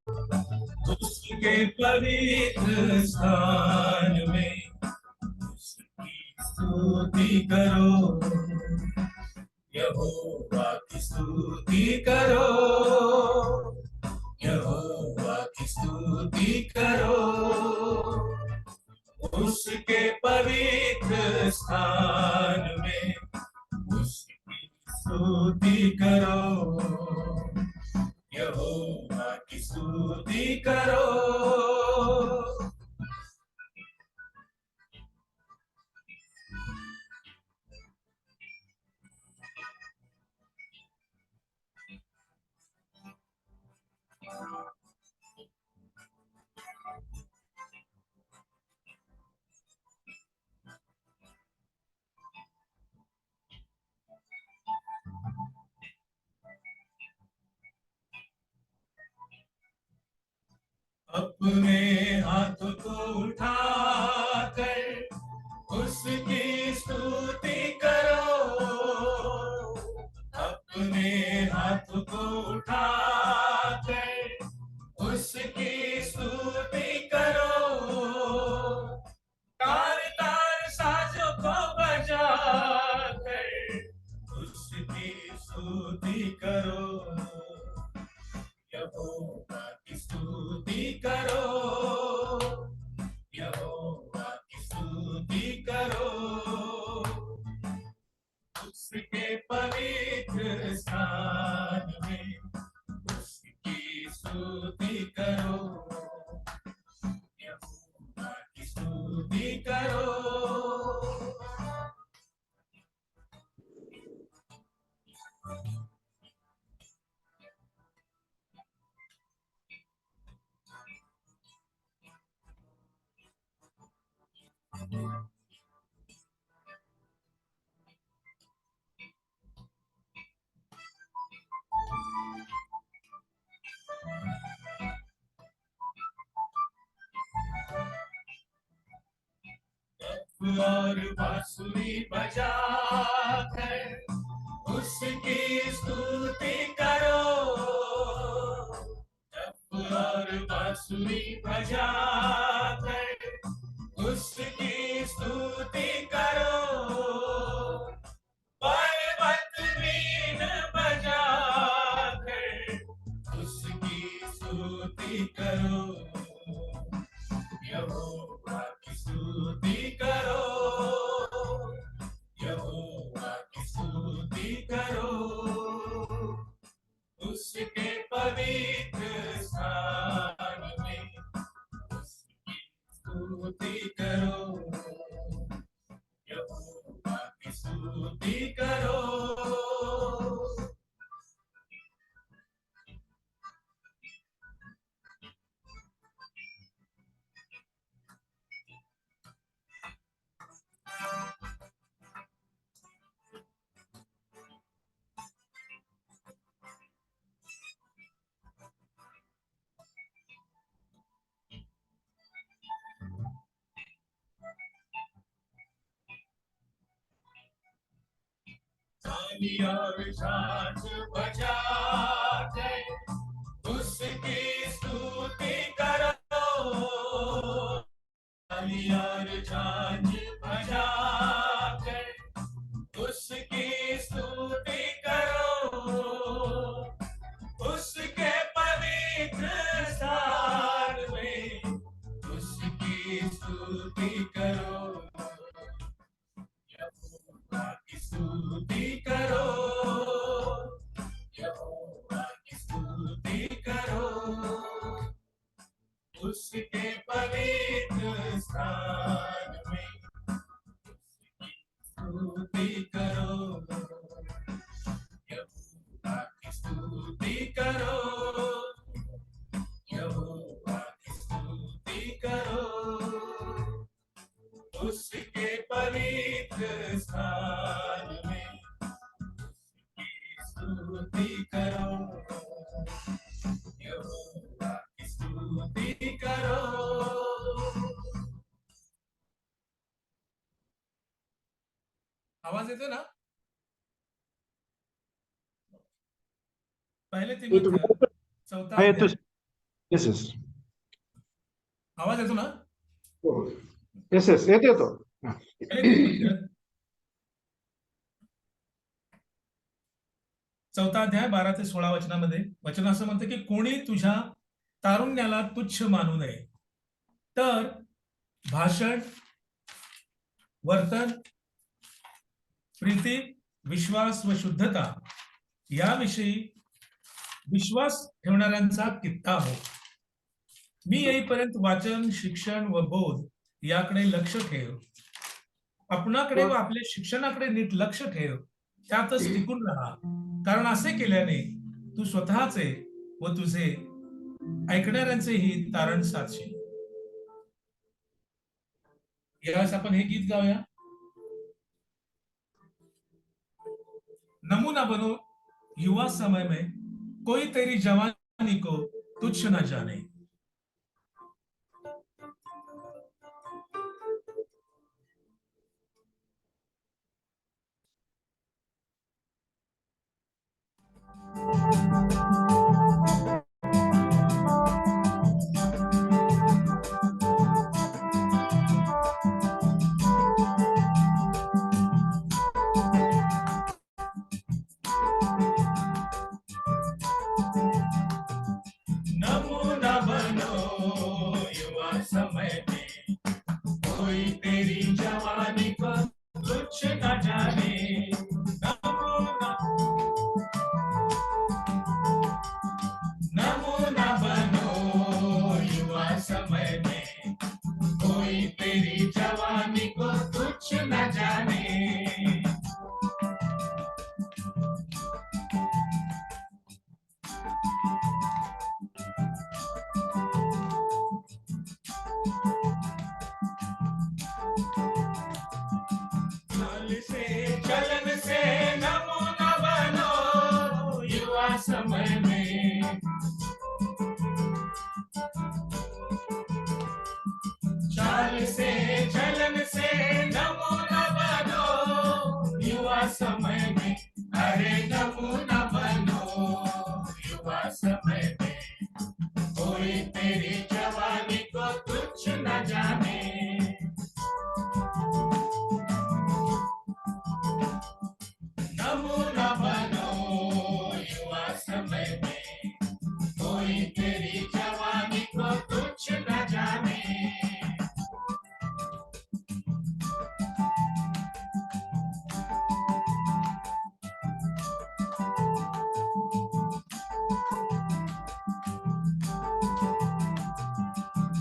उसके पवित्र स्थान में उसकी स्तुति करो, यहोवा की स्तुति करो, यहोवा की स्तुति करो। उसके पवित्र स्थान में उसकी स्तुति करो, यहोवा की स्तुति करो। अपने हाथ को उठाकर उसकी स्तुति करो, अपने हाथ को उठाकर उसकी स्तुति करो। तार तार साजों को बजाकर उसकी स्तुति करो, यहोवा की स्तुति करो, यहोवा की स्तुति करो। उसके पवित्र स्थान में उसकी स्तुति करो, यहोवा की स्तुति करो। और बांसुरी बजाकर उसकी स्तुति करो, और बांसुरी बजाकर उसकी स्तुति करो। पर्वत बीन बजाकर उसकी स्तुति करो, यहोवा की स्तुति करो, यहोवा की स्तुति करो। उसके पवित्र स्थान में उसकी स्तुति करो, यहोवा की स्तुति करो। ताली और झांझ बजाकर उसकी स्तुति करो, ताली और झांझ बजाकर उसकी स्तुति करो। उसके पवित्र स्थान में उसकी स्तुति करो, यहोवा की स्तुति करो, यहोवा की स्तुति करो। उसके पवित्र स्थान में उसकी स्तुति करो, यहोवा की स्तुति करो, यहोवा की स्तुति करो। उसके पवित्र स्थान में उसकी स्तुति करो, यहोवा की स्तुति करो। आवाज येतो ना? पहले येतो तिमोथेय चौथा हा येतो अध्याय येस येस आवाज येतो ना? येस येस येतो येतो. चौथा अध्याय 12 ते 16 वचनामध्ये वचन असं म्हणतं की कोणी तुझ्या तारुण्याला तुच्छ मानू नये, तर भाषण, वर्तन, प्रीती, विश्वास व शुद्धता याविषयी विश्वास ठेवणाऱ्यांचा कित्ता हो. मी येईपर्यंत वाचन, शिक्षण व बोध याकडे लक्ष ठेव. आपणाकडे व आपल्या शिक्षणाकडे नीट लक्ष ठेव, त्यातच टिकून राहा, कारण असे केल्याने तू स्वतःचे व तुझे ऐकणाऱ्यांचेही तारण साधशील. यावेळेस आपण हे गीत गाऊया. नमूना बनो युवा समय में, कोई तेरी जवानी को तुच्छ न जाने. नमूना बनो युवा समय में, कोई तेरी जवानी को तुच्छ न जाने. नमूना बनो युवा समय में, कोई तेरी जवानी को तुच्छ न जाने. चलन से नमूना बनो युवा समय में. चाल से चलन से नमूना बनो युवा समय में. अरे नमूना बनो युवा समय में, कोई तेरी जवानी को तुच्छ न जाने. नमूना बनो युवा समय में, कोई तेरी जवानी को तुच्छ न जाने.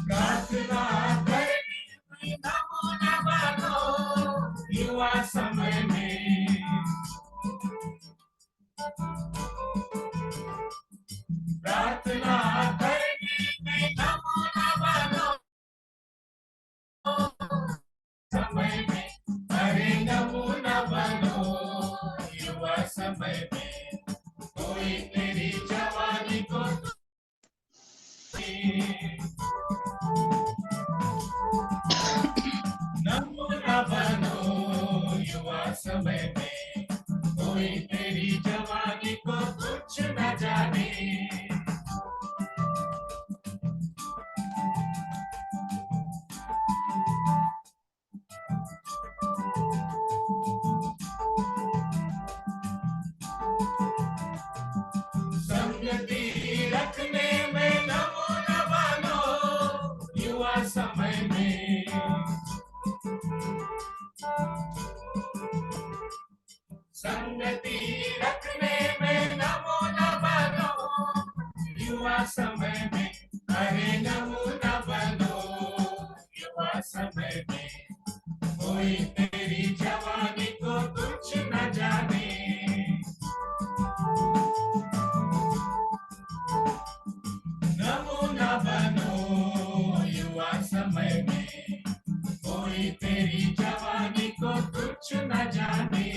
प्रार्थना करने नमूना बनो युवा समय में. प्रार्थना करने में नमूना बनो समय में. अरे नमूना बनो युवा समय में, कोई तेरी जवानी को नमूना बनो युवा समय में, कोई तेरी जवानी को तुच्छ न जाने. संगति रखने में नमूना बनो युवा समय में. संगति रखने में नमूना बनो युवा समय में. अरे नमूना बनो युवा समय में, कोई तेरी जवानी को तुच्छ न जाने. नमूना बनो युवा समय में, कोई तेरी जवानी को तुच्छ न जाने.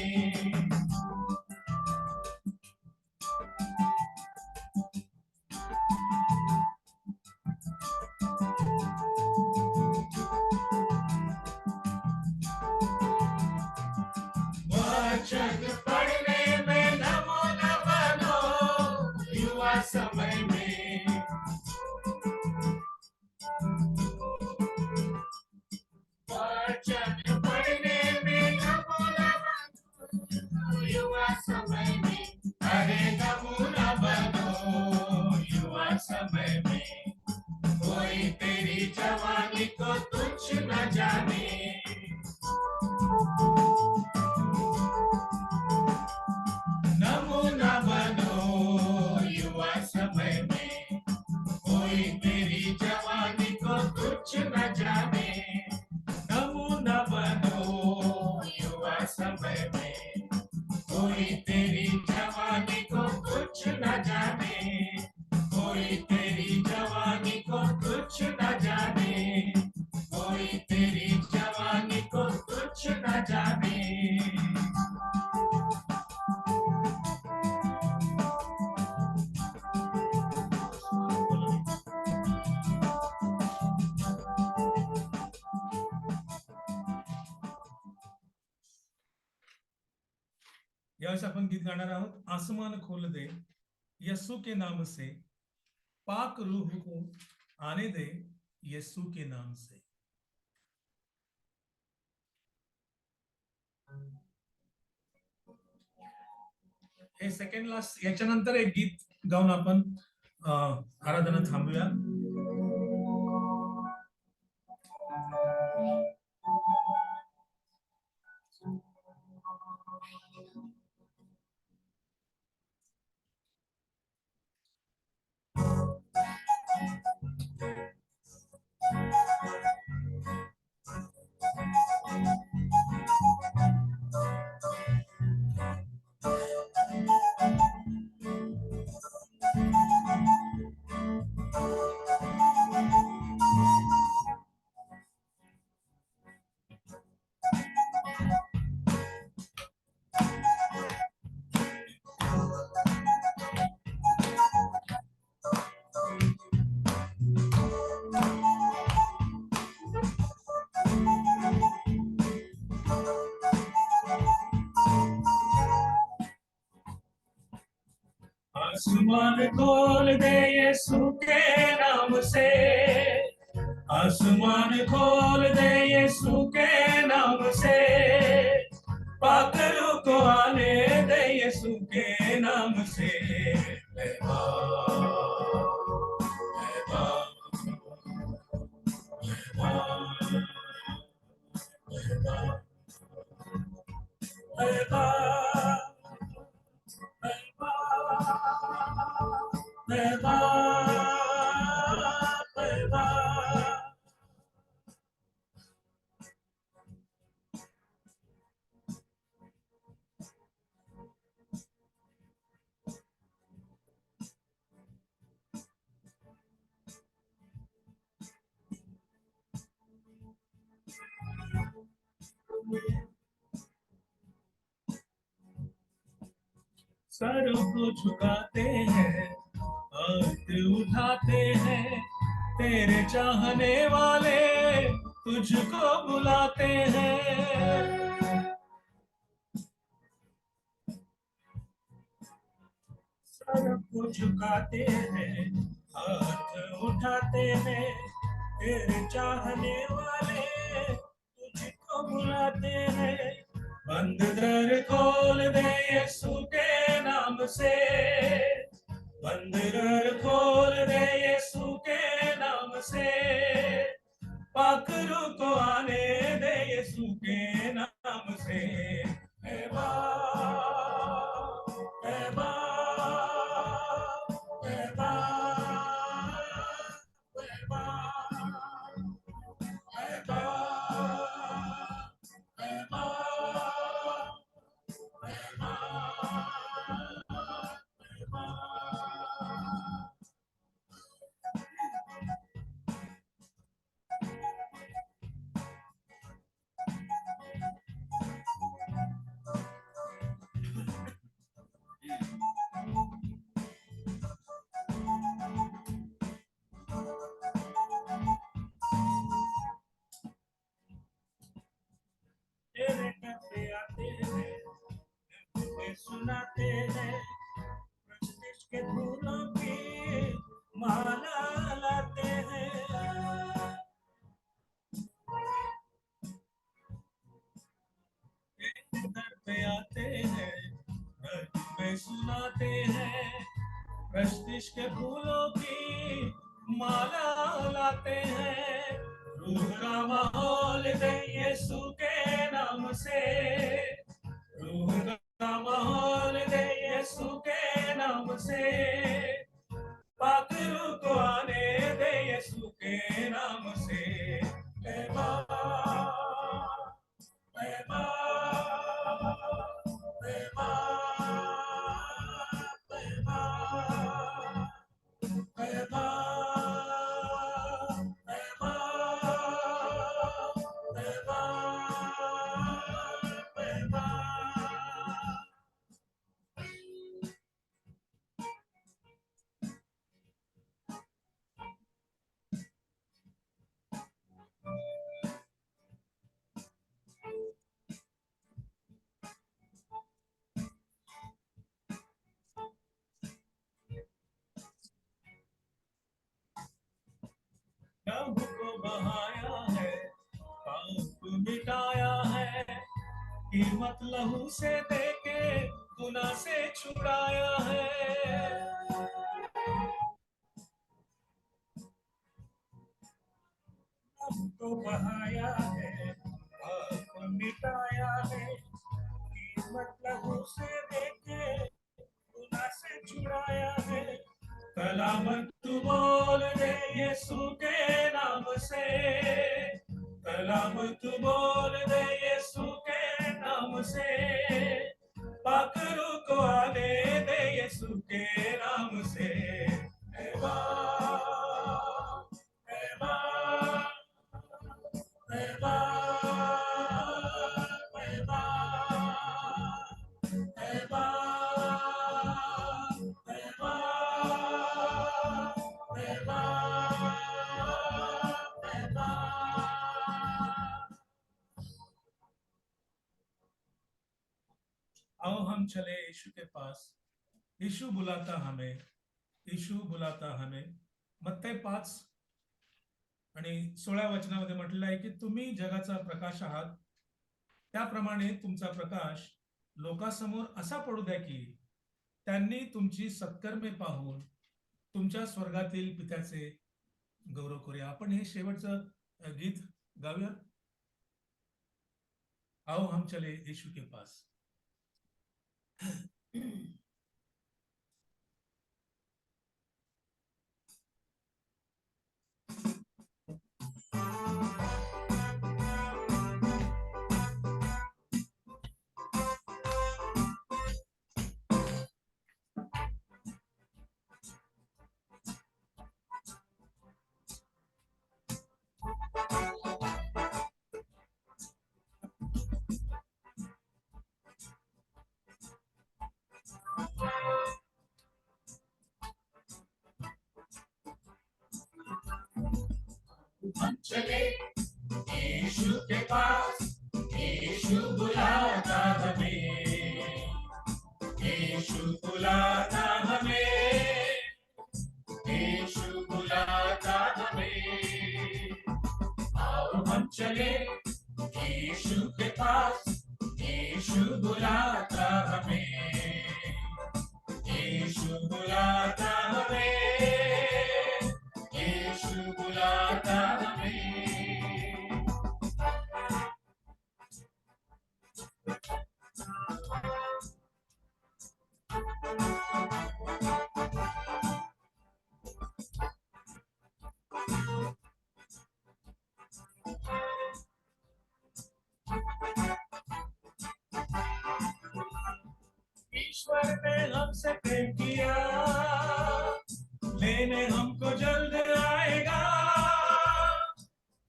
वचन पढ़ने में नमूना बनो युवा समय में. समय में, कोई तेरी जवानी को तुच्छ न जाने। नमूना बनो युवा समय में, कोई तेरी जवानी को तुच्छ न जाने। नमूना बनो युवा समय में, कोई तेरी जवानी को तुच्छ न जाने। कोई तेरी जवानी को तुच्छ न जाने। कोई तेरी जवानी को तुच्छ न जाने। यावेळेस आपण गीत गाणार आहोत, आसमान खोल दे यस्सू के नाम से, पाक रूह को आने दे यस्सू के नाम से। हे सेकंड लास्ट, याच्यानंतर एक गीत गाऊन आपण आराधना थांबूया। आसमान खोल दे यीशु के नाम से, आसमान खोल दे यीशु के नाम से, पागलों को आने दे यीशु के नाम से। सर को झुकाते हैं, हाथ उठाते हैं, तेरे चाहने वाले तुझको बुलाते हैं। सर को झुकाते हैं, हाथ उठाते हैं, तेरे चाहने वाले तुझको बुलाते हैं। बंद दर खोल दे यीशु के नाम से, बंद दर खोल दे यीशु के नाम से, पाखरू को आने दे यीशु के नाम से। हे बा, हे बा, हे बा, हे बा, हे बा, हे बा। तेरे कहते आते हैं, तुम्हें सुनाते हैं, प्रकृति के फूलों की माला लाते हैं। तेरे घर पे आते हैं, तुम्हें सुनाते हैं, प्रस्टिश के फूलों की माला लाते हैं, रूह का माहौल दे यीशु के नाम से, रूह का माहौल दे यीशु के नाम से, पाक रूह को आने दे यीशु के नाम से। पैमा पैमा पैमा पैमा पैमा पैमा पैमा पैमा। लहू को बहाया है, पाप मिटाया है, कीमत लहू से देके गुनाह से छुड़ाया है। लहू को बहाया है, पाप मिटाया है, कीमत लहू से देके गुनाह से छुड़ाया है। कलाम तू बोल दे यीशु के नाम से, कलाम तू बोल दे यीशु के नाम से, पाक रूह को आने दे यीशु के नाम से। ऐबा ऐबा ऐबा ऐबा ऐबा आओ हम चले यीशु के पास, यीशु बुलाता हमें, यीशु बुलाता हमें। मत्ते 5 आणि 16 वचनामध्ये म्हटलं आहे की तुम्ही जगाचा प्रकाश आहात, त्याप्रमाणे तुमचा प्रकाश लोकांसमोर असा पडू द्या की त्यांनी तुमची सत्कर्मे पाहून तुमच्या स्वर्गातील पित्याचे गौरव करूया। आपण हे शेवटचं गीत गाऊया। आओ हम चले यीशु के पास। हम चले यीशु के पास, यीशु बुलाता हमें, यीशु बुलाता हमें, यीशु बुलाता हमें। आओ हम चले यीशु के पास, यीशु बुलाता हमें, यीशु बुलाता हमें, यीशु बुलाता हमें। ईश्वर ने हमसे प्रेम किया, लेने हमको जल्द आएगा।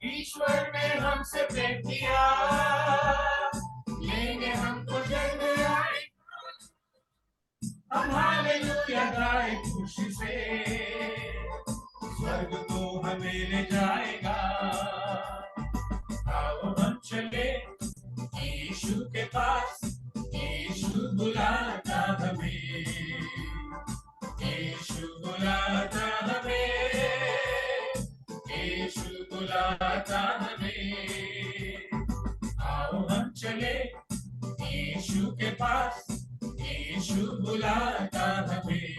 ईश्वर ने हमसे प्रेम किया, लेने हमको जल्द आएगा। हम हालेलुया गाए खुशी से, स्वर्ग को हमें ले जाएगा। आओ हम चले यीशु के पास, यीशु बुलाता हमें, यीशु बुलाता हमें, यीशु बुलाता हमें। आओ हम चले यीशु के पास, यीशु बुलाता हमें,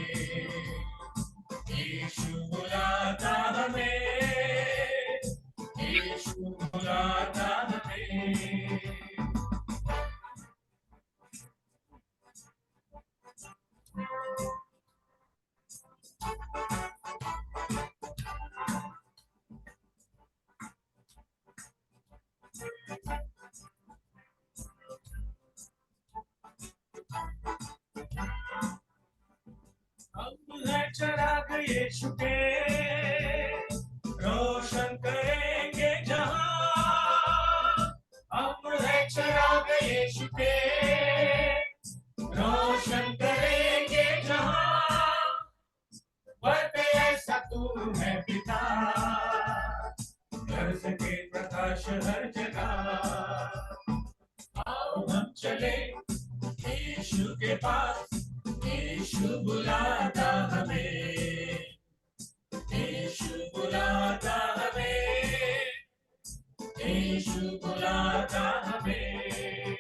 यीशु के, रोशन करेंगे जहां। हम है चिराग यीशु के, रोशन करेंगे जहां। वर्ते ऐसा तू है पिता, कर सके प्रकाश हर जगह। आओ हम चले यीशु के पास, यीशु बुलाता हमें, यीशु बुलाता हमें, यीशु बुलाता हमें।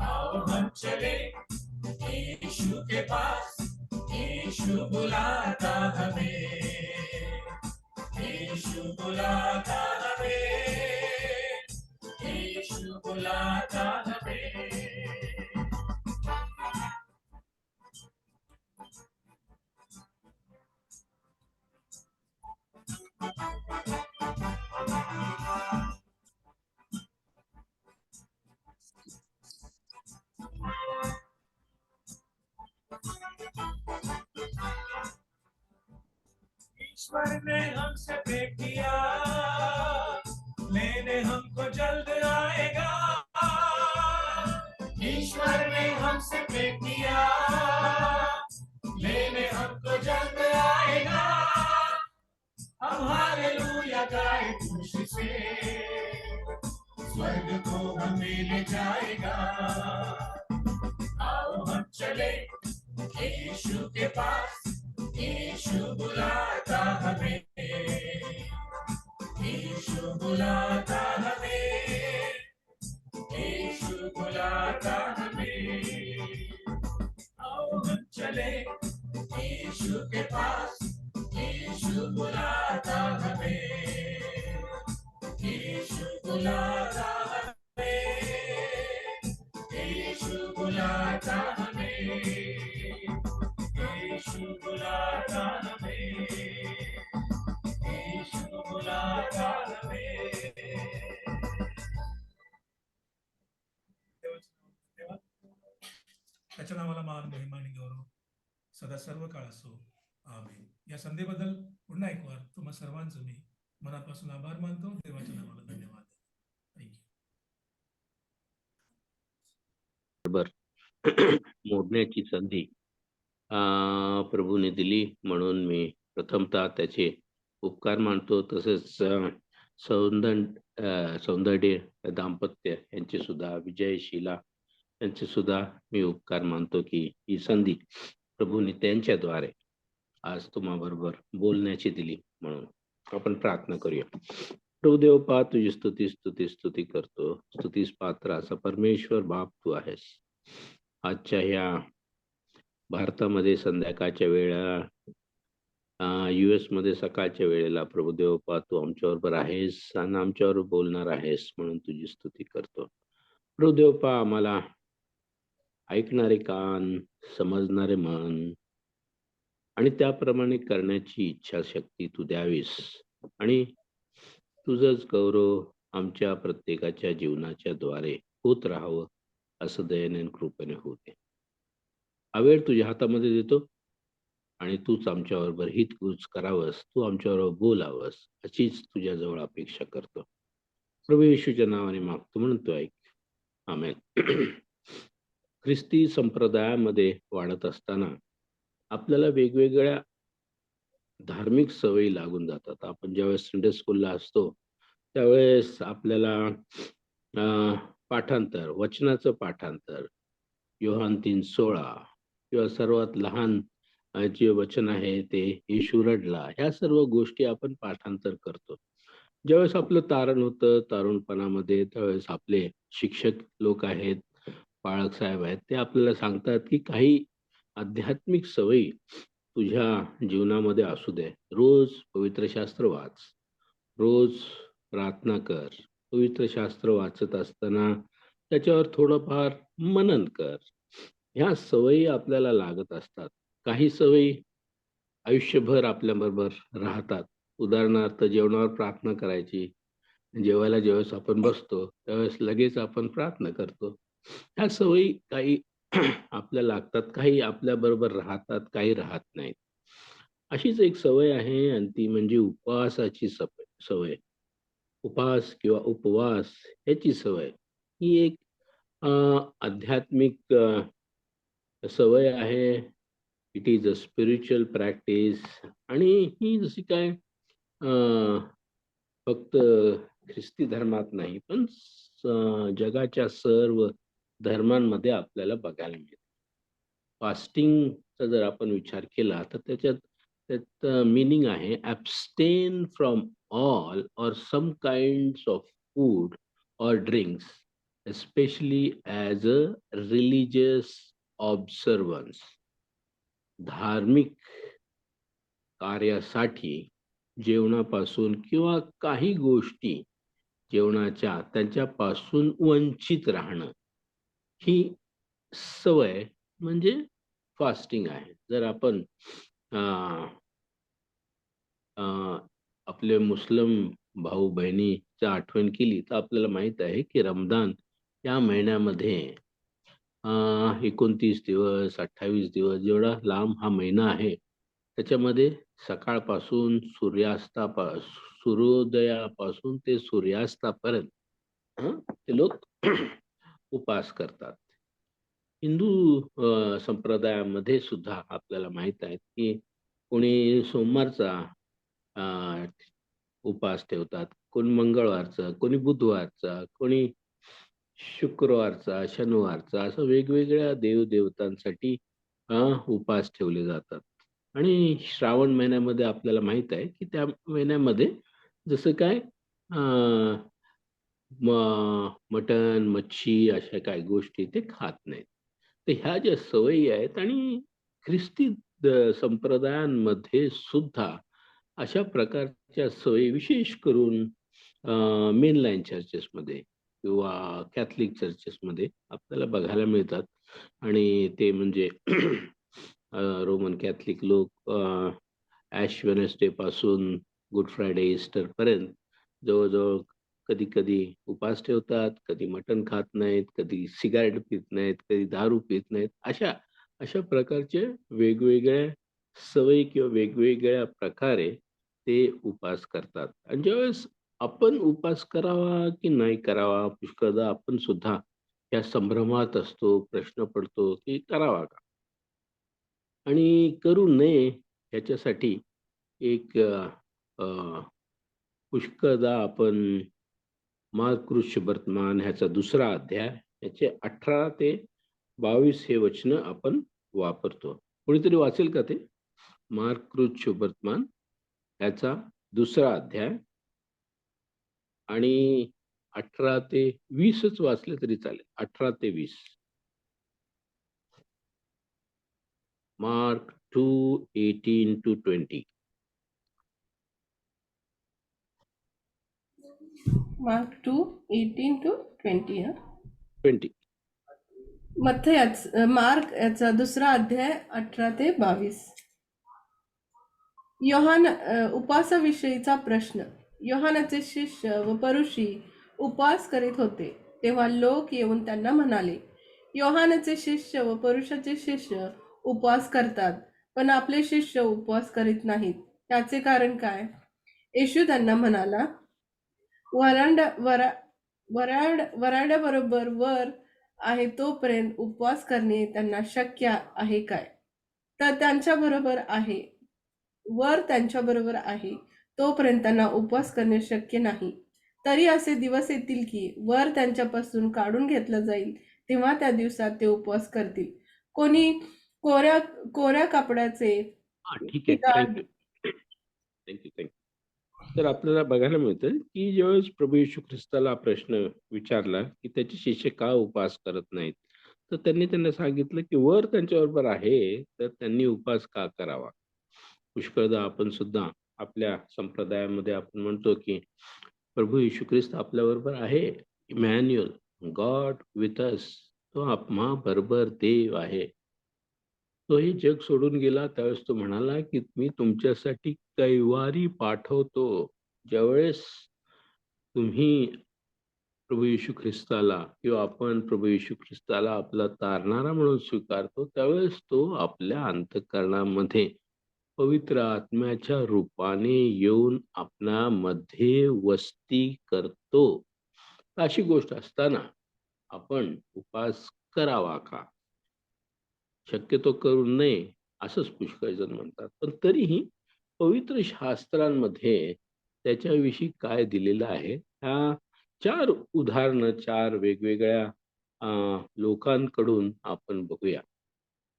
आओ हम चले यीशु के पास, यीशु बुलाता हमें, यीशु बुलाता हमें, यीशु बुलाता हमें। ईश्वर ने हमसे भेंट किया, लेने हमको जल्द आएगा। ईश्वर ने हमसे भेंट किया, लेने हमको जल्द आएगा। हम हालेलुया गाए खुशी से, स्वर्ग को हमें ले जाएगा। आओ हम चले यीशु के पास, यीशु बुलाता हमें, यीशु बुलाता हमें, यीशु बुलाता हमें। आओ हम चले यीशु के पास, यीशु बुलाता हमें, यीशु बुलाता हमें, यीशु बुलाता हमें, यीशु बुलाता हमें, यीशु बुलाता हमें। त्याच्या नावाला मान, महिमा आणि गौरव सदा सर्व काळ असो. आमेन. या संधीबद्दल पुन्हा एक वार तुम्हा सर्वांचं मी मनापासून आभार मानतो. देवाच्या नावाला धन्यवाद. बरोबर मोडण्याची संधी प्रभूने दिली म्हणून मी प्रथमतः त्याचे उपकार मानतो. तसेच सौंदर्य दाम्पत्य यांचे सुद्धा, विजयशीला यांचे सुद्धा मी उपकार मानतो की ही संधी प्रभूने त्यांच्याद्वारे आज तुम्हाबरोबर बोलण्याची दिली. म्हणून आपण प्रार्थना करूया. प्रभुदेव पा, तुझी स्तुती स्तुती स्तुती करतो. स्तुतीस पात्र असा परमेश्वर बाप तू आहेस. आजच्या ह्या भारतामध्ये संध्याकाळच्या वेळेला, US मध्ये सकाळच्या वेळेला प्रभुदेव पा तू आमच्याबरोबर आहेस आणि आमच्यावर बोलणार आहेस म्हणून तुझी स्तुती करतो. प्रभुदेव पा, आम्हाला ऐकणारे कान, समजणारे मन आणि त्याप्रमाणे करण्याची इच्छाशक्ती तू द्यावीस आणि तुझंच गौरव आमच्या प्रत्येकाच्या जीवनाच्या द्वारे होत राहावं असं दयाने कृपेने होते. हा वेळ तुझ्या हातामध्ये देतो आणि तूच आमच्याबरोबर हितगुज करावंस, तू आमच्याबरोबर बोलावंस अशीच तुझ्याजवळ अपेक्षा करतो. प्रभू येशूच्या नावाने मागतो, म्हणतो ऐक. आमेन. ख्रिस्ती संप्रदायामध्ये वाढत असताना आपल्याला वेगवेगळ्या धार्मिक सवयी लागून जातात. आपण ज्यावेळेस संडे स्कूलला असतो त्यावेळेस आपल्याला पाठांतर, वचनाचं पाठांतर, योहान 3:16 किंवा सर्वात लहान जे वचन आहे ते येशू रडला, ह्या सर्व गोष्टी आपण पाठांतर करतो. ज्यावेळेस आपलं तारण होतं तरुणपणामध्ये, त्यावेळेस आपले शिक्षक लोक आहेत, पाळक साहेब आहेत, ते आपल्याला सांगतात की काही आध्यात्मिक सवयी तुझ्या जीवनामध्ये असू दे. रोज पवित्र शास्त्र वाच, रोज प्रार्थना कर, पवित्र शास्त्र वाचत असताना त्याच्यावर थोडंफार मनन कर. ह्या सवयी आपल्याला लागत असतात. काही सवयी आयुष्यभर आपल्याबरोबर राहतात. उदाहरणार्थ जेवणावर प्रार्थना करायची, जेवायला ज्यावेळेस आपण बसतो त्यावेळेस लगेच आपण प्रार्थना करतो. ह्या सवयी काही आपल्याला लागतात, काही आपल्या बरोबर राहतात, काही राहत नाहीत. अशीच एक सवय आहे आणि ती म्हणजे उपवासाची सवय. उपास किंवा उपवास याची सवय ही एक आध्यात्मिक सवय आहे. It is a spiritual practice आणि ही जशी काय फक्त ख्रिस्ती धर्मात नाही, पण जगाच्या सर्व धर्मांमध्ये आपल्याला बघायला मिळते. फास्टिंगचा जर आपण विचार केला तर त्यात मीनिंग आहे ॲब्स्टेन from all or some kinds of food or drinks, especially as a religious observance. धार्मिक कार्यासाठी जेवणापासून किंवा काही गोष्टी जेवणाच्या त्यांच्यापासून वंचित राहणं ही सवय म्हणजे फास्टिंग आहे. जर आपण अं, अं, आपले मुस्लिम भाऊ बहिणीची आठवण केली तर आपल्याला माहित आहे की रमदान या महिन्यामध्ये 29 दिवस 28 दिवस जेवढा लांब हा महिना आहे त्याच्यामध्ये सकाळपासून सूर्योदयापासून ते सूर्यास्तापर्यंत ते लोक उपास करतात. हिंदू संप्रदायामध्ये सुद्धा आपल्याला माहित आहे की कोणी सोमवारचा अ, उपास ठेवतात, कोणी मंगळवारचा, कोणी बुधवारचा, कोणी शुक्रवारचा, शनिवारचा असं वेगवेगळ्या देवदेवतांसाठी उपास ठेवले जातात. आणि श्रावण महिन्यामध्ये आपल्याला माहित आहे की त्या महिन्यामध्ये जसं काय मटण, मच्छी अशा काही गोष्टी ते खात नाहीत. तर ह्या ज्या सवयी आहेत आणि ख्रिस्ती संप्रदायांमध्ये सुद्धा अशा प्रकारच्या सवयी विशेष करून मेनलाईन चर्चेसमध्ये किंवा कॅथलिक चर्चेसमध्ये आपल्याला बघायला मिळतात. आणि ते म्हणजे रोमन कॅथलिक लोक ॲश वेडनेसडे पासून गुड फ्रायडे ईस्टर पर्यंत जवळजवळ कधी कधी उपास ठेवतात, कधी मटण खात नाहीत, कधी सिगारेट पित नाहीत, कधी दारू पित नाहीत. अशा अशा प्रकारचे वेगवेगळ्या सवयी किंवा वेगवेगळ्या प्रकारे ते उपास करतात. आणि ज्यावेळेस आपण उपास करावा की नाही करावा पुष्कळदा आपण सुद्धा या संभ्रमात असतो. प्रश्न पडतो की करावा का आणि करू नये ह्याच्यासाठी एक पुष्कळदा आपण मार्कृष वर्तमान ह्याचा दुसरा अध्याय याचे 18 ते 22 हे वचन आपण वापरतो. कोणीतरी वाचेल का ते? मार्कृष वर्तमान याचा दुसरा अध्याय आणि 18 ते 20च वाचले तरी चालेल. 18 ते 20. Mark 2:18 to 20. Mark 2:18 to 20. 20. Mark याचा दुसरा अध्याय 18 ते 22. उपासाविषयीचा प्रश्न. योहानाचे शिष्य व परुषी उपास करीत होते तेव्हा लोक येऊन त्यांना म्हणाले, योहानाचे शिष्य व परुषाचे शिष्य उपवास करतात, पण आपले शिष्य उपवास करीत नाहीत. त्याचे कारण काय? येशू त्यांना म्हणाला, वराड्याबरोबर वर आहे तोपर्यंत उपवास करणे त्यांना शक्य आहे काय? तर त्यांच्याबरोबर आहे, वर त्यांच्याबरोबर आहे तोपर्यंत त्यांना उपवास करणे शक्य नाही. तरी असे दिवस येतील की वर त्यांच्यापासून काढून घेतलं जाईल, तेव्हा त्या दिवसात ते उपवास करतील. कोणी कोऱ्या कोऱ्या कापडाचे ठीक आहे. थँक्यू. थँक्यू. तर आपल्याला बघायला मिळतं की ज्यावेळेस प्रभू येशू ख्रिस्ताला प्रश्न विचारला की त्याचे शिष्य का उपवास करत नाहीत, तर त्यांना सांगितलं की वर त्यांच्याबरोबर आहे तर त्यांनी उपवास का करावा. पुष्कळदा आपण सुद्धा आपल्या संप्रदायामध्ये आपण म्हणतो की प्रभू येशू ख्रिस्त आपल्याबरोबर आहे. Emmanuel, God with us. तो आम्हा बरोबर देव आहे. तो हे जग सोडून गेला त्यावेळेस तो म्हणाला की मी तुमच्यासाठी कैवारी पाठवतो. ज्यावेळेस तुम्ही प्रभू येशू ख्रिस्ताला किंवा आपण प्रभू येशू ख्रिस्ताला आपला तारणारा म्हणून स्वीकारतो त्यावेळेस तो आपल्या अंतःकरणामध्ये पवित्र आत्म्याच्या रूपाने येऊन आपणामध्ये वस्ती करतो. अशी गोष्ट असताना आपण उपवास करावा का? शक्यतो करू नये असंच पुष्कळ जण म्हणतात. पण तरीही पवित्र शास्त्रांमध्ये त्याच्याविषयी काय दिलेलं आहे, ह्या 4 उदाहरणं 4 वेगवेगळ्या लोकांकडून आपण बघूया.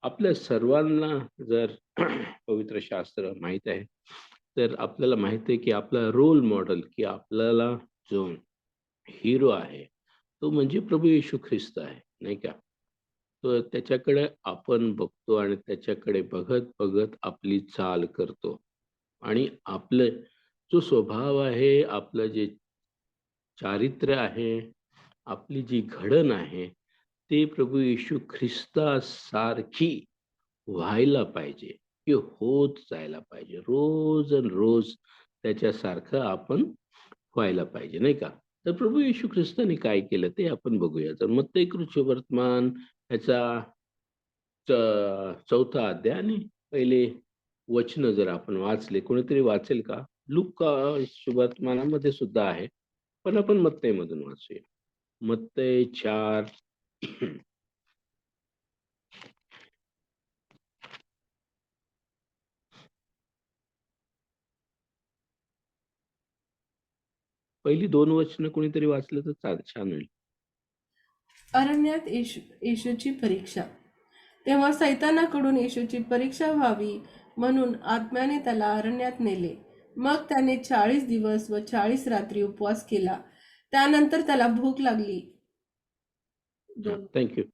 आपल्या सर्वांना जर पवित्र शास्त्र माहीत आहे, तर आपल्याला माहित आहे की आपला रोल मॉडेल, की आपल्याला जो हिरो आहे, तो म्हणजे प्रभू येशू ख्रिस्त आहे, नाही का? तर त्याच्याकडे आपण बघतो आणि त्याच्याकडे बघत आपली चाल करतो. आणि आपलं जो स्वभाव आहे, आपलं जे चारित्र्य आहे, आपली जी घडण आहे, ते प्रभू येशू ख्रिस्तासारखी व्हायला पाहिजे, की होत जायला पाहिजे. रोज अन् रोज त्याच्यासारखं आपण व्हायला पाहिजे, नाही का? तर प्रभू येशू ख्रिस्ताने काय केलं ते आपण बघूया. तर मत्ती वर्तमान ह्याचा 4था अध्याय आणि पहिले वचनं जर आपण वाचले, कोणीतरी वाचेल का? लूका सुवर्तमानामध्ये सुद्धा आहे, पण आपण मत्तईमधून वाचूया. मत्तई 4 पहिली 2 वचनं कोणीतरी वाचलं तर छान होईल. अरण्यात येशूची परीक्षा. तेव्हा सैतानाकडून येशूची परीक्षा व्हावी म्हणून आत्म्याने त्याला अरण्यात नेले. मग त्याने 40 दिवस व 40 रात्री उपवास केला. त्यानंतर त्याला भूक लागली. थँक्यू.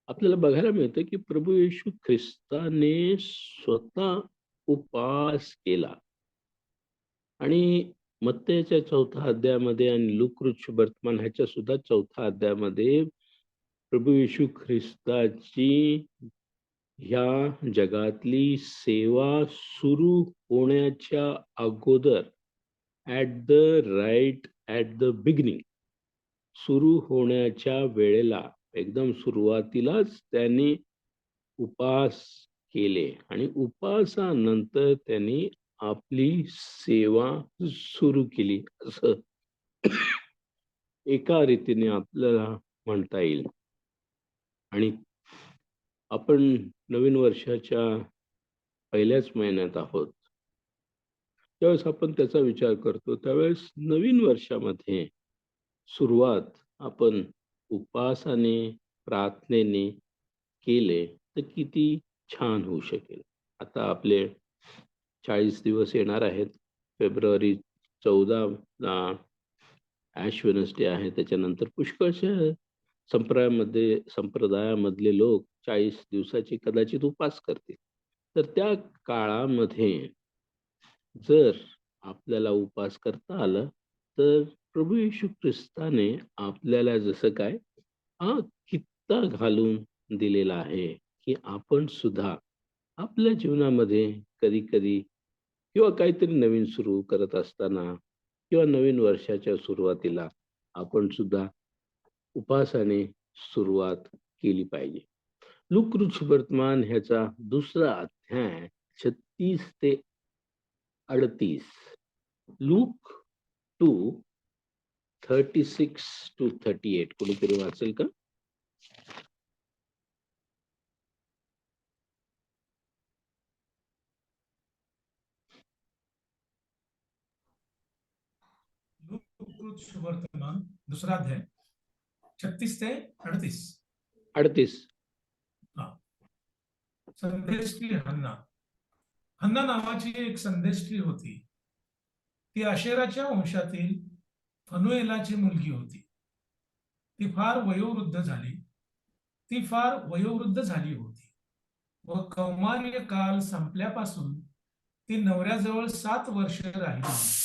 आपल्याला बघायला मिळतं की प्रभू येशू ख्रिस्ताने स्वतः उपवास केला. आणि मत्तईच्या 4थ्या अध्यायामध्ये आणि लूक वर्तमान ह्याच्या सुद्धा 4थ्या अध्यायामध्ये प्रभू येशू ख्रिस्ताची ह्या जगातली सेवा सुरू होण्याच्या अगोदर ॲट द बिगिनिंग सुरू होण्याच्या वेळेला एकदम सुरुवातीलाच त्यांनी उपवास केले आणि उपवासानंतर त्यांनी आपली सेवा सुरू केली, असं एका रीतीने आपल्याला म्हणता येईल. आणि आपण नवीन वर्षाच्या पहिल्याच महिन्यात आहोत. त्यावेळेस आपण त्याचा विचार करतो, त्यावेळेस नवीन वर्षामध्ये सुरुवात आपण उपवासाने, प्रार्थनेने केले तर किती छान होऊ शकेल. आता आपले 40 दिवस येणार आहेत. फेब्रुवारी 14 ला ॲश वेडनेसडे आहे. त्याच्यानंतर पुष्कळशा संप्रदायामधले लोक 40 दिवसाचे कदाचित उपवास करतील. तर त्या काळामध्ये जर आपल्याला उपवास करता आलं, तर प्रभू येशू ख्रिस्ताने आपल्याला जसं काय कित्ता घालून दिलेला आहे, की आपण सुद्धा आपल्या जीवनामध्ये कधी-कधी किंवा काहीतरी नवीन सुरू करत असताना किंवा नवीन वर्षाच्या सुरुवातीला आपण सुद्धा उपवासाने सुरुवात केली पाहिजे. लूक वर्तमान ह्याचा 2रा अध्याय 36 ते 38. लूक 2:36 to 38 कोणीतरी वाचेल का? लूक वर्तमान 2रा अध्याय 36 ते 38. 38. संदेष्टी हन्ना नावाची एक संदेष्टी होती. ती आशेराच्या वंशातील फनुएलाची मुलगी होती. ती फार वयोवृद्ध झाली होती व कौमार्य काल संपल्यापासून ती नवऱ्याजवळ 7 वर्ष राहिली होती.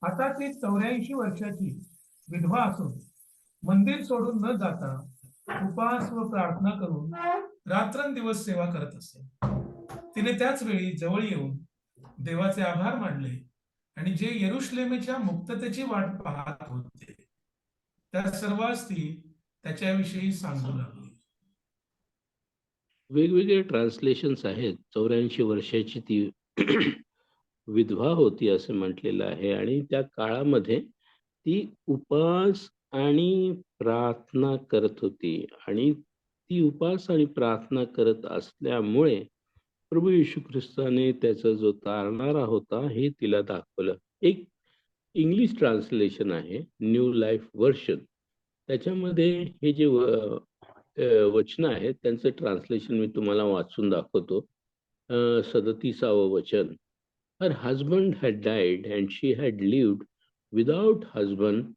आता ती 84 वर्षाची विधवा असून मंदिर सोडून न जाता उपवास व प्रार्थना करून रात्रंदिवस सेवा करत असे. तिने त्याच वेळी जवळ येऊन देवाचे आभार मानले आणि जे यरुशलेमेच्या मुक्ततेची वाट पाहत होते त्या सर्वांस ती त्याच्याविषयी सांगू लागली. वेगवेगळे ट्रान्सलेशन्स आहेत. 84 वर्षाची ती विधवा होती असं म्हटलेलं आहे आणि त्या काळामध्ये ती उपवास आणि प्रार्थना करत होती आणि ती उपवास आणि प्रार्थना करत असल्यामुळे प्रभू येशू ख्रिस्ताने त्याचा जो तारणारा होता हे तिला दाखवलं. एक इंग्लिश ट्रान्सलेशन आहे, न्यू लाईफ व्हर्शन. त्याच्यामध्ये हे जे वचनं आहेत त्यांचं ट्रान्सलेशन मी तुम्हाला वाचून दाखवतो. 37व वचन. Her husband had died and she had lived without husband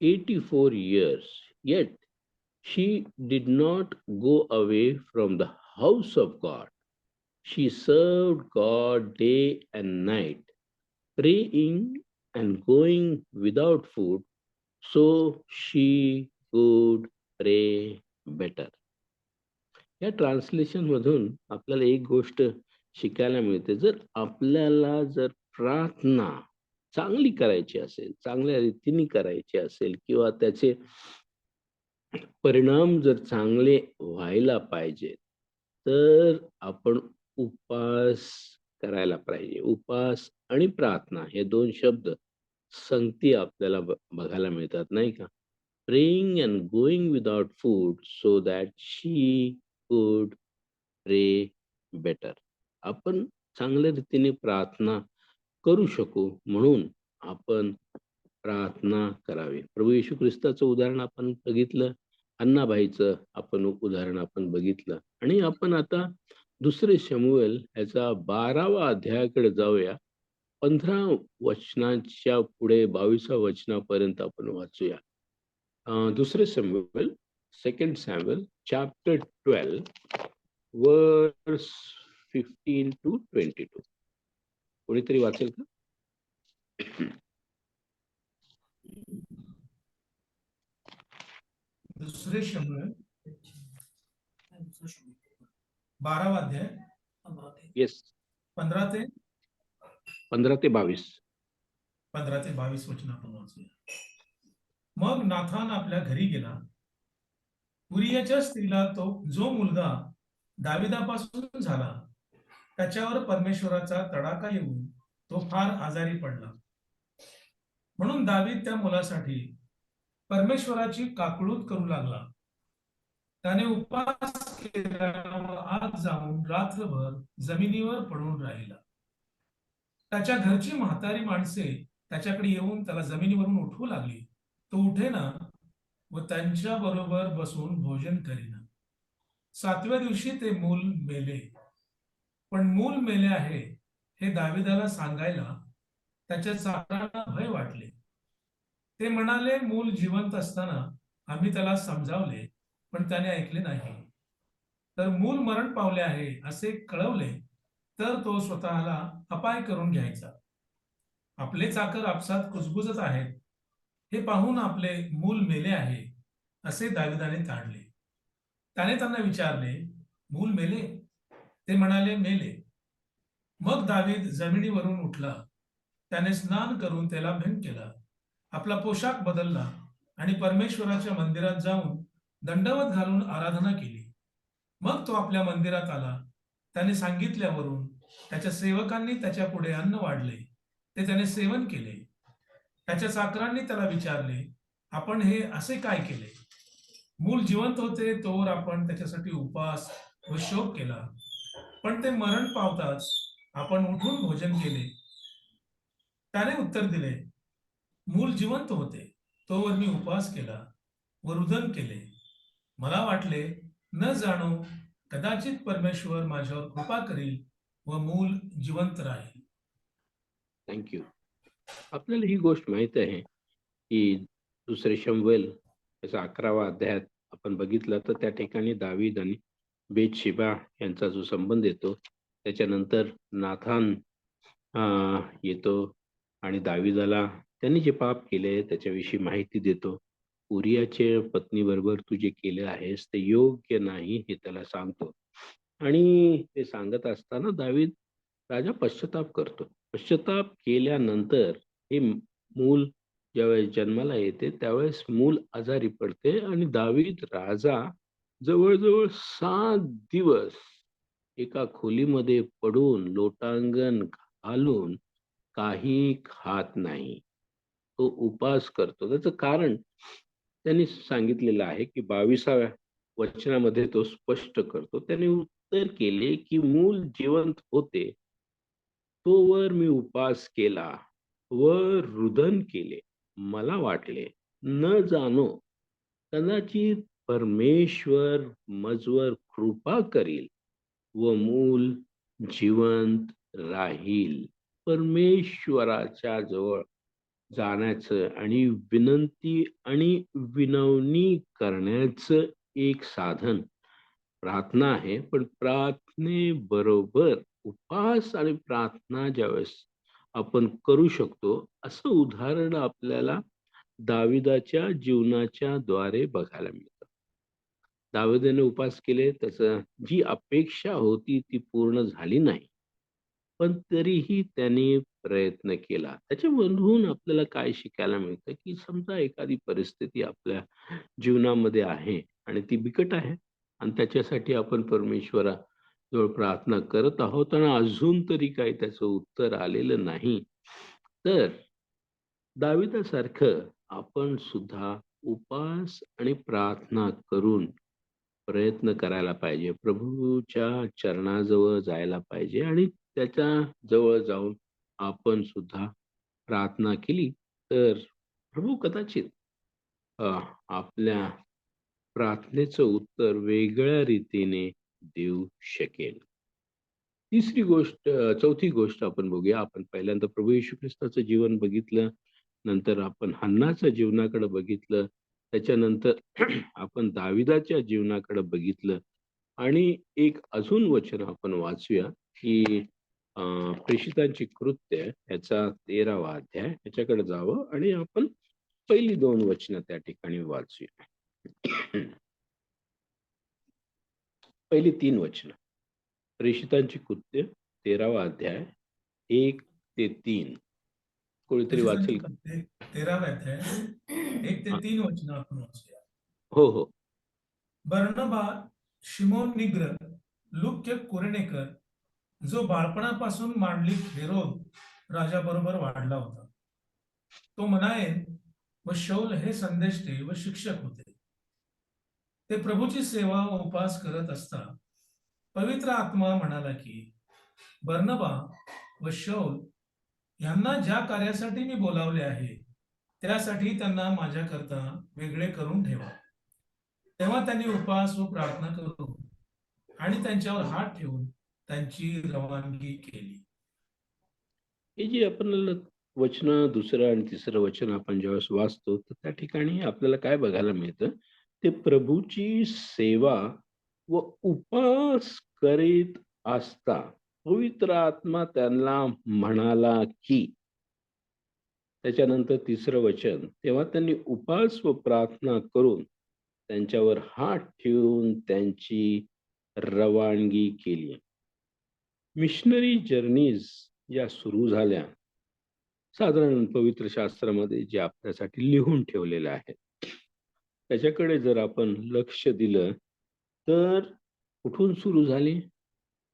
84 years. Yet she did not go away from the house of God. She served God day and night, praying and going without food, so she could pray better. या translation मधून आपल्याला एक गोष्ट शिकायला मिळते. जर प्रार्थना चांगली करायची असेल, चांगल्या रीतीने करायची असेल किंवा त्याचे परिणाम जर चांगले व्हायला पाहिजे, तर आपण उपवास करायला पाहिजे. उपवास आणि प्रार्थना हे 2 शब्द संगती आपल्याला बघायला मिळतात, नाही का? Praying and going without food so that she could pray better. आपण चांगल्या रीतीने प्रार्थना करू शकू म्हणून आपण प्रार्थना करावी. प्रभू येशू ख्रिस्ताचं उदाहरण आपण बघितलं, अण्णाभाईचं उदाहरण आपण बघितलं आणि आपण आता 2 शमूएल याचा 12वा अध्यायाकडे जाऊया. 15 वचनाच्या पुढे 22व्या वचनापर्यंत आपण वाचूया. 2 शमूएल, 2 सॅम्युएल चॅप्टर 12 वर्स 15 to 22. कोणीतरी वाचेल का? दुसरे शमूएल 12वा अध्याय येस, 15 ते 22. वचन आपण वाचूया. मग नाथान आपल्या घरी गेला. उरियाच्या स्त्रीला जो मुलगा दाविदापासून झाला त्याच्यावर परमेश्वराचा तडाखा येऊन तो फार आजारी पडला. म्हणून दावीद त्या मुलासाठी परमेश्वराची काकळूत करू लागला. त्याने उपवास केला व आत जाऊन रात्रभर जमिनीवर पडून राहिला. त्याच्या घरची म्हातारी माणसे त्याच्याकडे येऊन त्याला जमिनीवरून उठवू लागली. तो उठेना व त्यांच्या बरोबर बसून भोजन करीना. 7व्या दिवशी ते मूल मेले. पण मूल मेले आहे हे दाविदाला सांगायला त्याच्या चाकरांना भय वाटले. ते म्हणाले, मूल जिवंत असताना आम्ही त्याला समजावले पण त्याने ऐकले नाही. तर मूल मरण पावले आहे असे कळवले तर तो स्वतःला अपाय करून घ्यायचा. आपले चाकर आपसात कुजबुजत आहेत हे पाहून आपले मूल मेले आहे असे दाविदाने ताडले. त्याने त्यांना विचारले, मूल मेले? ते म्हणाले, मेले. मग दावीद जमिनीवरून उठला. त्याने स्नान करून त्याला अभ्यंग केला, आपला पोशाख बदलला आणि परमेश्वराच्या मंदिरात जाऊन दंडवत घालून आराधना केली. मग तो आपल्या मंदिरात आला. त्याने सांगितल्यावरून त्याच्या सेवकांनी त्याच्या पुढे अन्न वाढले, ते त्याने सेवन केले. त्याच्या चाकरांनी त्याला विचारले, आपण हे असे काय केले? मूल जिवंत होते तोवर आपण त्याच्यासाठी उपवास व शोक केला, पण ते मरण पावताच आपण उठून भोजन केले. त्याने उत्तर दिले, मूल जिवंत होते तोवर मी उपवास केला व रुदन केले. मला वाटले, न जाणो कदाचित परमेश्वर माझ्यावर कृपा करील व मूल जिवंत राहील. थँक्यू. आपल्याला ही गोष्ट माहित आहे की 2 शमूएल याचा 11वा अध्यायात आपण बघितलं तर त्या ठिकाणी दावीद आणि बेतशेबा यांचा जो संबंध येतो, त्याच्यानंतर नाथान येतो आणि दावीदाला त्यांनी जे पाप केले त्याच्याविषयी माहिती देतो. उरियाच्या पत्नीबरोबर तू जे केले आहेस ते योग्य नाही हे त्याला सांगतो आणि ते सांगत असताना दावीद राजा पश्चाताप करतो. पश्चाताप केल्यानंतर हे मूल ज्यावेळेस जन्माला येते त्यावेळेस मूल आजारी पडते आणि दावीद राजा जवळजवळ 7 दिवस एका खोलीमध्ये पडून लोटांगण घालून काही खात नाही. तो उपवास करतो. त्याचं कारण त्यांनी सांगितलेलं आहे, की 22व्या वचनामध्ये तो स्पष्ट करतो. त्याने उत्तर केले, की मूल जिवंत होते, तोवर मी उपवास केला व रुदन केले. मला वाटले, न जाणो कदाचित परमेश्वर मजवर कृपा करील व मूल जिवंत राहील. परमेश्वराच्या जवळ जाण्याचं आणि विनंती आणि विनवणी करण्याचं एक साधन प्रार्थना आहे. पण प्रार्थनेबरोबर उपवास आणि प्रार्थना ज्यावेळेस आपण करू शकतो, असं उदाहरण आपल्याला दाविदाच्या जीवनाच्या द्वारे बघायला मिळतं. दाविदाने उपवास केले, त्याचं जी अपेक्षा होती ती पूर्ण झाली नाही. पण तरीही त्याने प्रयत्न केला. त्याच्यामधून आपल्याला काय शिकायला मिळतं, की समजा एखादी परिस्थिती आपल्या जीवनामध्ये आहे आणि ती बिकट आहे आणि त्याच्यासाठी आपण परमेश्वराजवळ प्रार्थना करत आहोत आणि अजून तरी काही त्याचं उत्तर आलेलं नाही. तर दाविदासारखं आपण सुद्धा उपवास आणि प्रार्थना करून प्रयत्न करायला पाहिजे. प्रभूच्या चरणाजवळ जायला पाहिजे आणि त्याच्या जवळ जाऊन आपण सुद्धा प्रार्थना केली तर प्रभू कदाचित आपल्या प्रार्थनेचं उत्तर वेगळ्या रीतीने देऊ शकेल. चौथी गोष्ट आपण बघूया. आपण पहिल्यांदा प्रभू येशू ख्रिस्ताचं जीवन बघितलं, नंतर आपण हन्नाच्या जीवनाकडे बघितलं, त्याच्यानंतर आपण दाविदाच्या जीवनाकडे बघितलं आणि एक अजून वचन आपण वाचूया की प्रेषितांची कृत्य याचा 13वा अध्याय याच्याकडे जावं आणि आपण पहिली 2 वचनं त्या ठिकाणी वाचूया. पहिली 3 वचनं. प्रेषितांची कृत्य 13वा अध्याय 1 ते 3. कोणीतरी वाचेल का? 13वा अध्याय 1 ते 3 वचन आपण वाचूया. हो हो. बर्नबा, शिमोन निग्र, लूक्य कुरेनेकर, जो बाळपणापासून मांडलिक हेरोद राजाबरोबर वाढला होता. तो मनायन व शौल हे संदेष्टे व शिक्षक होते. ते प्रभूची सेवा व उपास करत असता पवित्र आत्मा म्हणाला की बर्नबा व शौल यांना ज्या कार्यासाठी मी बोलावले आहे त्यासाठी त्यांना माझ्याकरता वेगळे करून ठेवा. तेव्हा त्यांनी उपवास व प्रार्थना करून आणि त्यांच्यावर हात ठेवून त्यांची रवानगी केली. हे जे आपल्याला वचन दुसरं आणि तिसरं वचन आपण ज्यावेळेस वाचतो तर त्या ठिकाणी आपल्याला काय बघायला मिळतं, ते प्रभूची सेवा व उपास करीत असता पवित्र आत्मा त्यांना म्हणाला की, त्याच्यानंतर तिसरं वचन, तेव्हा त्यांनी उपास व प्रार्थना करून त्यांच्यावर हात ठेवून त्यांची रवानगी केली. मिशनरी जर्नीज या सुरू झाल्या साधारण पवित्र शास्त्रामध्ये जे आपल्यासाठी लिहून ठेवलेलं आहे त्याच्याकडे जर आपण लक्ष दिलं तर कुठून सुरू झाली,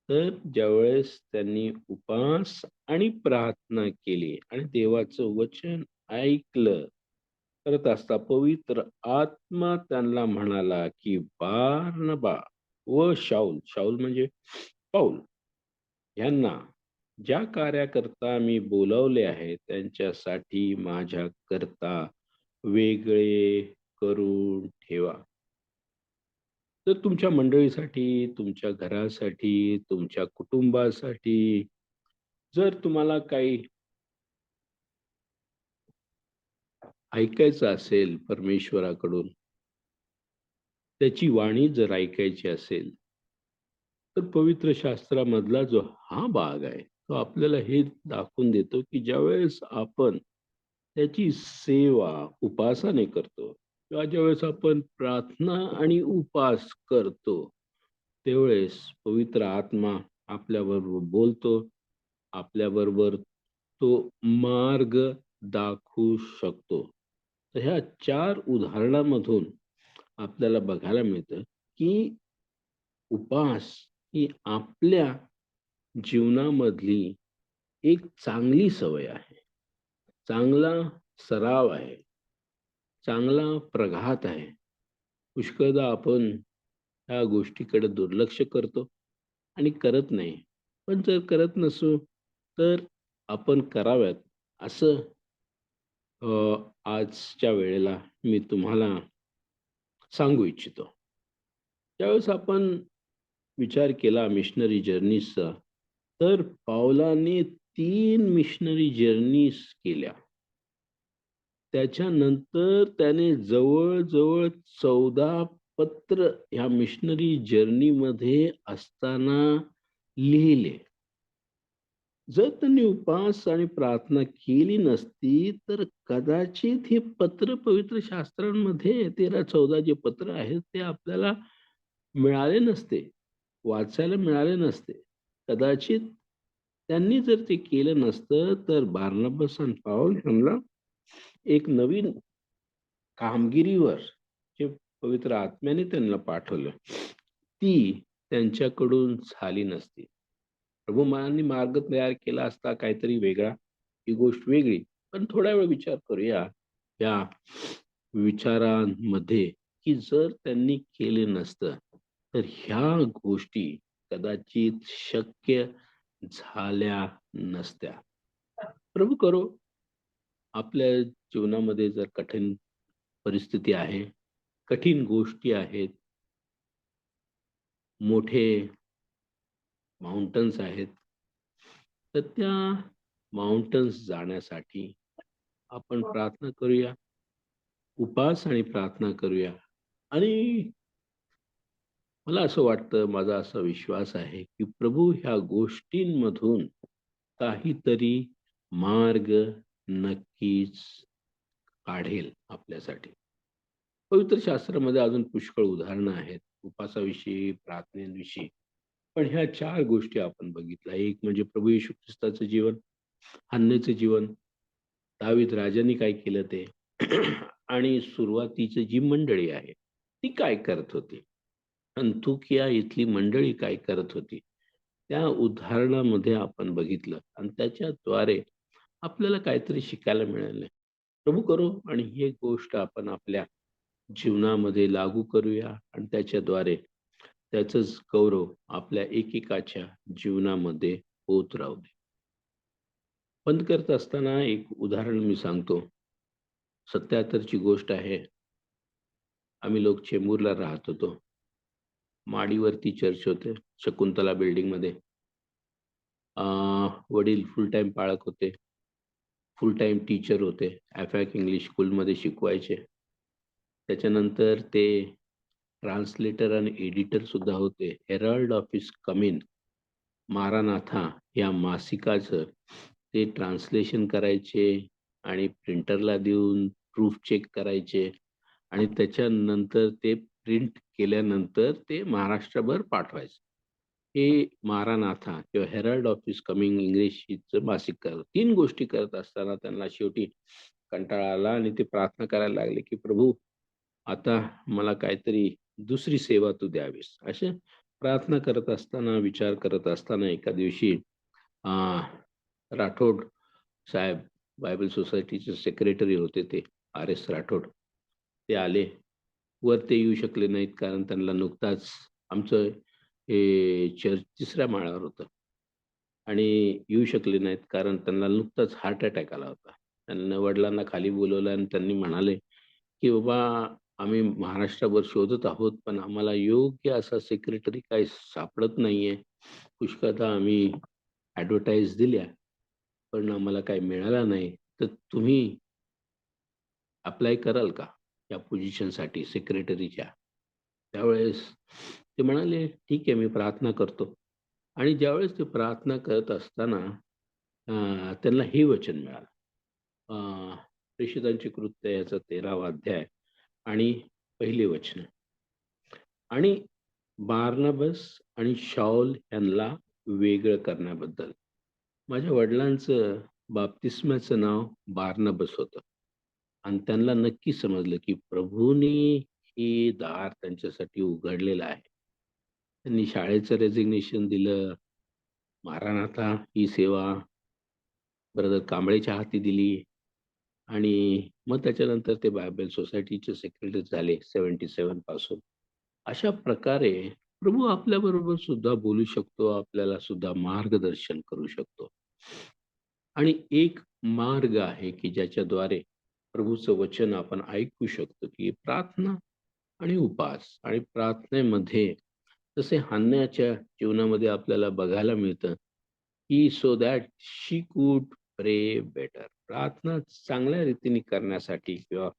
तर ज्यावेळेस त्यांनी उपवास आणि प्रार्थना केली आणि देवाचं वचन ऐकलं करत असता पवित्र आत्मा त्यांना म्हणाला की बारनबा व शाऊल, शाऊल म्हणजे पाऊल, यांना ज्या कार्याकरता मी बोलावले आहे त्यांच्यासाठी माझ्या करता वेगळे करून ठेवा. तर तुमच्या मंडळीसाठी, तुमच्या घरासाठी, तुमच्या कुटुंबासाठी जर तुम्हाला काही ऐकायचं असेल परमेश्वराकडून, त्याची वाणी जर ऐकायची असेल तर पवित्र शास्त्रामधला जो हा भाग आहे तो आपल्याला हे दाखवून देतो की ज्यावेळेस आपण त्याची सेवा उपासाने करतो किंवा ज्यावेळेस आपण प्रार्थना आणि उपास करतो त्यावेळेस पवित्र आत्मा आपल्याबरोबर बोलतो, आपल्याबरोबर तो मार्ग दाखवू शकतो. तर ह्या 4 उदाहरणामधून आपल्याला बघायला मिळतं की उपास ही आपल्या जीवनामधली एक चांगली सवय आहे, चांगला सराव आहे, चांगला प्रघात आहे. पुष्कळदा आपण ह्या गोष्टीकडे दुर्लक्ष करतो आणि करत नाही. पण जर करत नसू तर आपण कराव्यात असं आजच्या वेळेला मी तुम्हाला सांगू इच्छितो. त्यावेळेस आपण विचार केला मिशनरी जर्नीजचा, तर पावलाने 3 मिशनरी जर्नीज केल्या. त्याच्यानंतर त्याने जवळ-जवळ 14 पत्र ह्या मिशनरी जर्नीमध्ये असताना लिहिले. जर त्यांनी उपवास आणि प्रार्थना केली नसती, तर कदाचित हे पत्र पवित्र शास्त्रांमध्ये 13-14 जे पत्र आहेत, ते आपल्याला मिळाले नसते, वाचायला मिळाले नसते. कदाचित त्यांनी जर ते केलं नसतं, तर बार्नबास आणि पाऊल ह्यांना एक नवीन कामगिरीवर जे पवित्र आत्म्याने त्यांना पाठवलं, ती त्यांच्याकडून झाली नसती. प्रभू महाराजांनी मार्ग तयार केला असता काहीतरी वेगळा, ही गोष्ट वेगळी. पण थोडा वेळ विचार करूया या विचारांमध्ये, की जर त्यांनी केले नसतं, तर ह्या गोष्टी कदाचित शक्य झाल्या नसत्या. प्रभू करो, आपल्या जीवनामध्ये जर कठीण परिस्थिती आहे, कठीण गोष्टी आहेत, मोठे माउंटन्स आहेत, तर त्या माउंटन्स जाण्यासाठी आपण प्रार्थना करूया, उपवास आणि प्रार्थना करूया. आणि मला असं वाटतं, माझा असा विश्वास आहे, की प्रभू ह्या गोष्टींमधून काहीतरी मार्ग नक्कीच काढेल आपल्यासाठी. पवित्र शास्त्रामध्ये अजून पुष्कळ उदाहरणं आहेत उपवासाविषयी, प्रार्थनेविषयी. पण ह्या 4 गोष्टी आपण बघितल्या. एक म्हणजे प्रभू येशू ख्रिस्ताचं जीवन, हन्नेचं जीवन, दावीद राजांनी काय केलं ते आणि सुरुवातीची जी मंडळी आहे, ती काय करत होती. अंतुकिया इथली मंडळी काय करत होती. त्या उदाहरणामध्ये आपण बघितलं आणि त्याच्याद्वारे आपल्याला काहीतरी शिकायला मिळालं. प्रभू करो आणि ही गोष्ट आपण आपल्या जीवनामध्ये लागू करूया आणि त्याच्याद्वारे त्याचंच गौरव आपल्या एकेकाच्या जीवनामध्ये होत राहू दे. बंद करत असताना एक उदाहरण मी सांगतो. 77 ची गोष्ट आहे. आम्ही लोक चेंबूरला राहत होतो. माडीवरती चर्च होते, शकुंतला बिल्डिंगमध्ये. वडील फुल टाइम पाळक होते, फुल टाइम टीचर होते, एफॅक इंग्लिश स्कूलमध्ये शिकवायचे. त्याच्यानंतर ते ट्रान्सलेटर आणि एडिटर सुद्धा होते. हेराल्ड ऑफ हिज कमिंग, मारानाथा या मासिकाचं ते ट्रान्सलेशन करायचे आणि प्रिंटरला देऊन प्रूफ चेक करायचे आणि त्याच्यानंतर ते प्रिंट केल्यानंतर ते महाराष्ट्रभर पाठवायचं. हे मारानाथा किंवा Herald of his coming English हिचं मासिक करत. 3 गोष्टी करत असताना त्यांना शेवटी कंटाळा आला आणि ते प्रार्थना करायला लागले, की प्रभू आता मला काहीतरी दुसरी सेवा तू द्यावीस. असे प्रार्थना करत असताना, विचार करत असताना एका दिवशी राठोड साहेब, बायबल सोसायटीचे सेक्रेटरी होते ते, RS राठोड, ते आले. वर ते येऊ शकले नाहीत कारण त्यांना नुकताच आमचं हे चर्च 3ऱ्या माळ्यावर होतं आणि येऊ शकले नाहीत कारण त्यांना नुकताच हार्ट अटॅक आला होता. त्यांना वडिलांना खाली बोलवलं आणि त्यांनी म्हणाले, की बाबा आम्ही महाराष्ट्रभर शोधत आहोत, पण आम्हाला योग्य असा सेक्रेटरी काही सापडत नाहीये. पुष्कळदा आम्ही ॲडव्हर्टाइज दिल्या, पण आम्हाला काही मिळालं नाही. तर तुम्ही अप्लाय कराल का या पोझिशनसाठी सेक्रेटरीच्या? त्यावेळेस ते म्हणाले, "ठीक आहे, मी प्रार्थना करतो." आणि ज्यावेळेस ते प्रार्थना करत असताना त्यांना हे वचन मिळालं. प्रेषितांची कृत्य याचा 13वा अध्याय आणि पहिले वचन. आणि बार्नबास आणि शाऊल यांना वेगळं करण्याबद्दल. माझ्या वडिलांचं बाप्तिस्म्याचं नाव बार्नबास होतं आणि त्यांना नक्की समजलं, की प्रभूने हे दार त्यांच्यासाठी उघडलेलं आहे. त्यांनी शाळेचं रेजिग्नेशन दिलं. महाराणाथा ही सेवा ब्रदर कांबळेच्या हाती दिली आणि मग त्याच्यानंतर ते बायबल सोसायटीचे सेक्रेटरी झाले 77 पासून. अशा प्रकारे प्रभू आपल्याबरोबर सुद्धा बोलू शकतो, आपल्याला सुद्धा मार्गदर्शन करू शकतो. आणि एक मार्ग आहे की ज्याच्याद्वारे प्रभूचं वचन आपण ऐकू शकतो की प्रार्थना आणि उपास. आणि प्रार्थनेमध्ये जसे हन्नाच्या जीवनामध्ये आपल्याला बघायला मिळतं की so that she could pray better. प्रार्थना चांगल्या रीतीने करण्यासाठी किंवा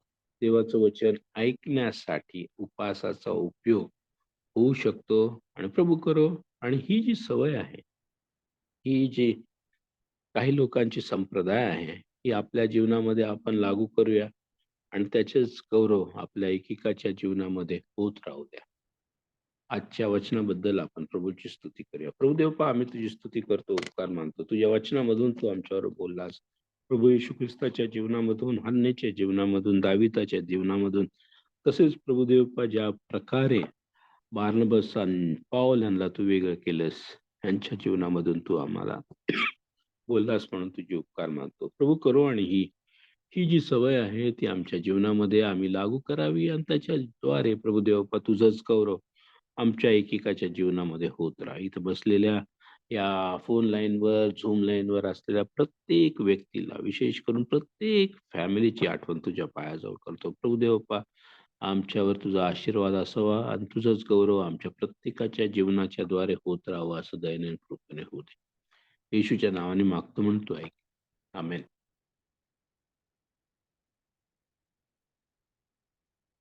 देवाचं वचन ऐकण्यासाठी उपासाचा उपयोग होऊ शकतो. आणि प्रभू करो. आणि ही जी सवय आहे, ही जी काही लोकांची संप्रदाय आहे, ही आपल्या जीवनामध्ये आपण लागू करूया आणि त्याचेच गौरव आपल्या एकेकाच्या जीवनामध्ये होत राहू द्या. आजच्या वचनाबद्दल आपण प्रभूची स्तुती करूया. प्रभू देवपा, आम्ही तुझी स्तुती करतो, उपकार मानतो. तुझ्या वचनामधून तू आमच्यावर बोललास. प्रभू येशू ख्रिस्ताच्या जीवनामधून, हन्नेच्या जीवनामधून, दाविदाच्या जीवनामधून, तसेच प्रभू देवपा ज्या प्रकारे बार्नबस आणि पौल यांना तू वेगळं केलंस, यांच्या जीवनामधून तू आम्हाला बोललास म्हणून तुझे उपकार मानतो. प्रभू करो. आणि ही जी सवय आहे ती आमच्या जीवनामध्ये आम्ही लागू करावी आणि त्याच्याद्वारे प्रभू देवपा तुझंच गौरव आमच्या एकेकाच्या जीवनामध्ये होत राहा. इथं बसलेल्या या फोन लाईनवर, झूम लाईनवर असलेल्या प्रत्येक व्यक्तीला, विशेष करून प्रत्येक फॅमिलीची आठवण तुझ्या पायाजवळ करतो. प्रभू देवपा, आमच्यावर तुझा आशीर्वाद असावा आणि तुझंच गौरव आमच्या प्रत्येकाच्या जीवनाच्या द्वारे होत राहावं, असं दयनीय कृपेने होऊ दे. येशूच्या नावाने मागतो म्हणतो ऐक. आमेन.